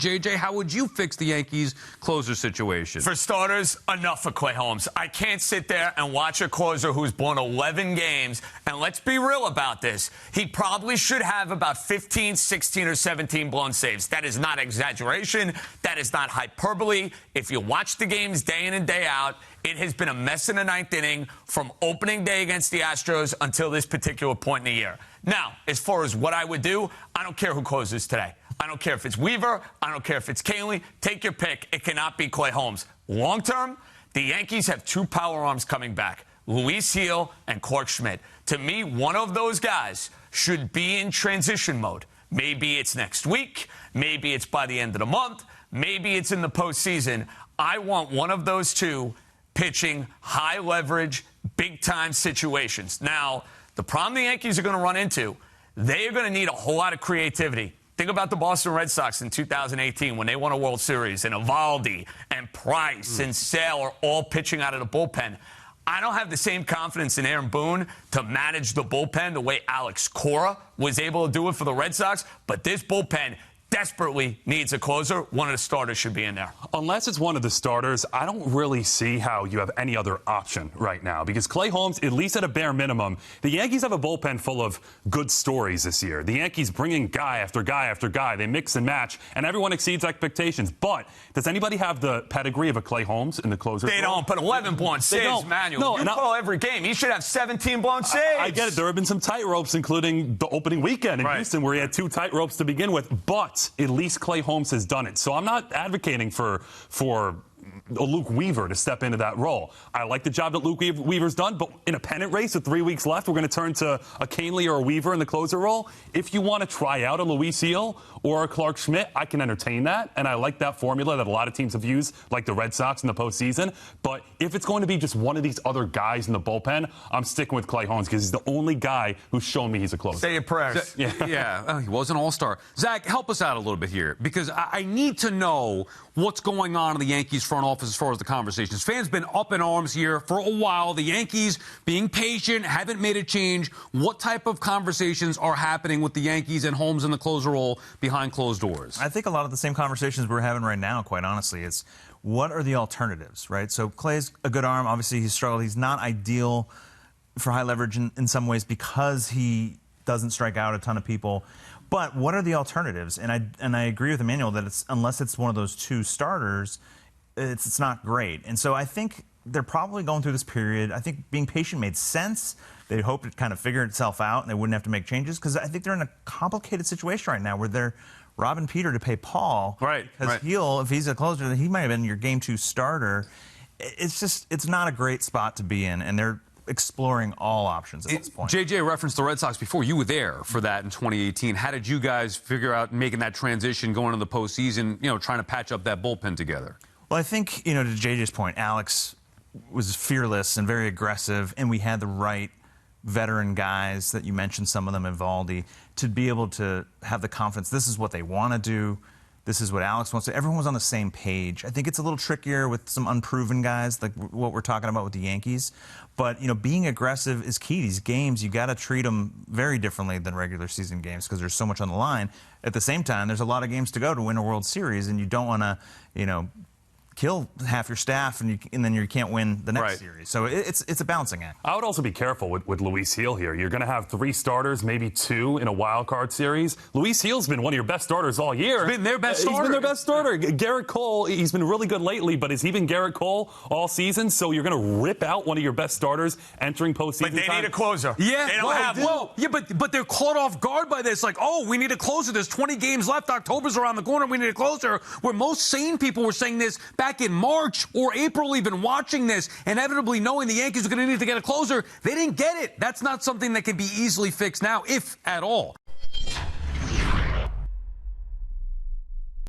JJ, how would you fix the Yankees closer situation? For starters, enough for Clay Holmes. I can't sit there and watch a closer who's blown 11 games. And let's be real about this. He probably should have about 15, 16, or 17 blown saves. That is not exaggeration. That is not hyperbole. If you watch the games day in and day out, it has been a mess in the ninth inning from opening day against the Astros until this particular point in the year. Now, as far as what I would do, I don't care who closes today. I don't care if it's Weaver. I don't care if it's Kahnle. Take your pick. It cannot be Clay Holmes. Long term, the Yankees have two power arms coming back, Luis Gil and Clark Schmidt. To me, one of those guys should be in transition mode. Maybe it's next week. Maybe it's by the end of the month. Maybe it's in the postseason. I want one of those two pitching high leverage, big time situations. Now, the problem the Yankees are going to run into, they are going to need a whole lot of creativity. Think about the Boston Red Sox in 2018 when they won a World Series, and Eovaldi and Price and Sale are all pitching out of the bullpen. I don't have the same confidence in Aaron Boone to manage the bullpen the way Alex Cora was able to do it for the Red Sox, but this bullpen desperately needs a closer. One of the starters should be in there. Unless it's one of the starters, I don't really see how you have any other option right now. Because Clay Holmes, at least at a bare minimum, the Yankees have a bullpen full of good stories this year. The Yankees bring in guy after guy after guy. They mix and match, and everyone exceeds expectations. But does anybody have the pedigree of a Clay Holmes in the closer? They don't. But 11 blown saves, Manuel. No, you call every game. He should have 17 blown saves. I get it. There have been some tight ropes, including the opening weekend in Houston, where he had two tight ropes to begin with. But at least Clay Holmes has done it. So I'm not advocating for Luke Weaver to step into that role. I like the job that Luke Weaver's done, but in a pennant race with 3 weeks left, we're going to turn to a Kahnle or a Weaver in the closer role. If you want to try out a Luis Gil or a Clark Schmidt, I can entertain that, and I like that formula that a lot of teams have used, like the Red Sox in the postseason. But if it's going to be just one of these other guys in the bullpen, I'm sticking with Clay Holmes because he's the only guy who's shown me he's a closer. Say your prayers. He was an all-star. Zach, help us out a little bit here, because I need to know what's going on in the Yankees front office as far as the conversations. Fans been up in arms here for a while. The Yankees being patient, haven't made a change. What type of conversations are happening with the Yankees and Holmes in the closer role behind closed doors? I think a lot of the same conversations we're having right now, quite honestly. It's what are the alternatives, right? So Clay's a good arm. Obviously, he's struggled. He's not ideal for high leverage in some ways because he doesn't strike out a ton of people. But what are the alternatives? And I agree with Emmanuel that unless it's one of those two starters, it's not great. And so I think they're probably going through this period. I think being patient made sense. They hoped it kind of figured itself out and they wouldn't have to make changes because I think they're in a complicated situation right now where they're robbing Peter to pay Paul. Right. Because Gil, if he's a closer, he might have been your game 2 starter. It's not a great spot to be in, and they're exploring all options at this point. JJ referenced the Red Sox before. You were there for that in 2018. How did you guys figure out making that transition going into the postseason, trying to patch up that bullpen together? Well, I think, to JJ's point, Alex was fearless and very aggressive, and we had the right veteran guys that you mentioned, some of them Eovaldi, to be able to have the confidence. This is what they want to do. This is what Alex wants to do. Everyone was on the same page. I think it's a little trickier with some unproven guys, like what we're talking about with the Yankees. But, being aggressive is key. These games, you got to treat them very differently than regular season games because there's so much on the line. At the same time, there's a lot of games to go to win a World Series, and you don't want to, kill half your staff and then you can't win the next series. So it's a balancing act. I would also be careful with Luis Gil here. You're going to have 3 starters, maybe 2 in a wild card series. Luis Gil's been one of your best starters all year. He's been their best starter. He's been their best starter. Garrett Cole, he's been really good lately, but has he been Garrett Cole all season? So you're going to rip out one of your best starters entering postseason But they time? need a closer. Yeah, they don't have one. But they're caught off guard by this. Like, we need a closer. There's 20 games left. October's around the corner. We need a closer. Where most sane people were saying this back in March or April, even watching this, inevitably knowing the Yankees are going to need to get a closer. They didn't get it. That's not something that can be easily fixed now, if at all.